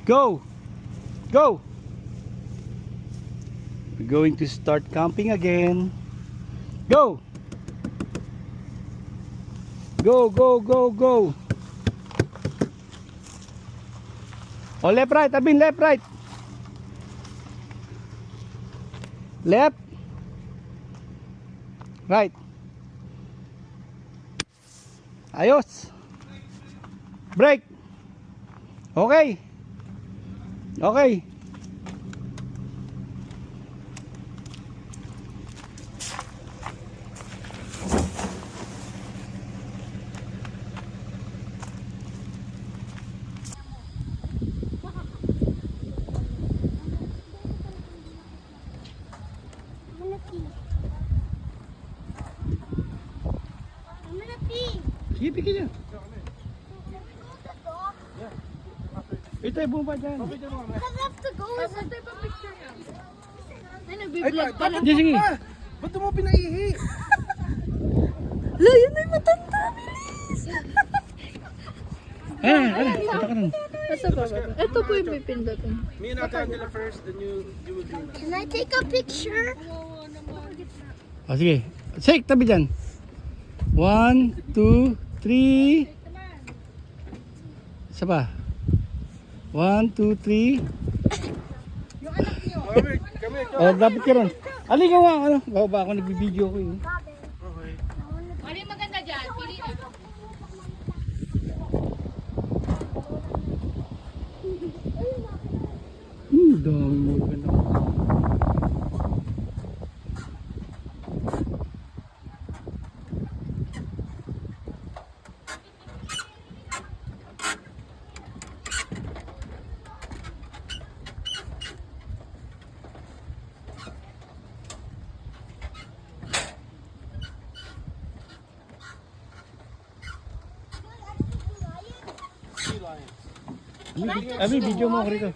Go! Go! We're going to start camping again. Go! Go, go, go, go! Oh, left, right. Abin, left, right. Left. Right. Ayos. Break. Okay. Okay. Sige, pikir niya. Ito ay bumaba dyan. I have to go. Sa type of picture niya. Ay, Ay, nagbiblog pala. Sige, sige. Ba't mo pinaihi? La, yun ay matanda. Bilis. Ito ka nun. Ito ba? Ito po yung pipindutin. Me and Ate Angela first, then you will do that. Can I take a picture? Oh, sige. Shake, tabi dyan. 1, 2, 3. Isa pa. 1, 2, 3. Come here. Oh, dapat ka ron. Ali ka nga, ano? Baba ako, nagbibideo ko yun. Okay. Ano yung maganda dyan? Pili na. Dami mo ganda. Abi, video mo ako rito.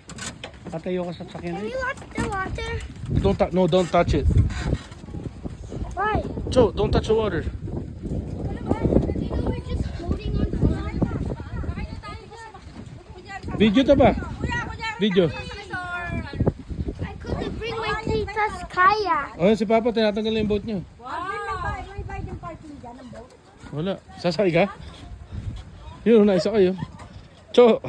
Tatayo ka sa sakyan. Can you watch the water? Don't touch it. Why? Joe, don't touch the water. We're just floating on water. Video to ba? Video. I couldn't bring my tita's kayak. Oh, si Papa, tinatanggal na yung boat niyo. Wala. Sasakay ka? Yun, naisa kayo. Cho.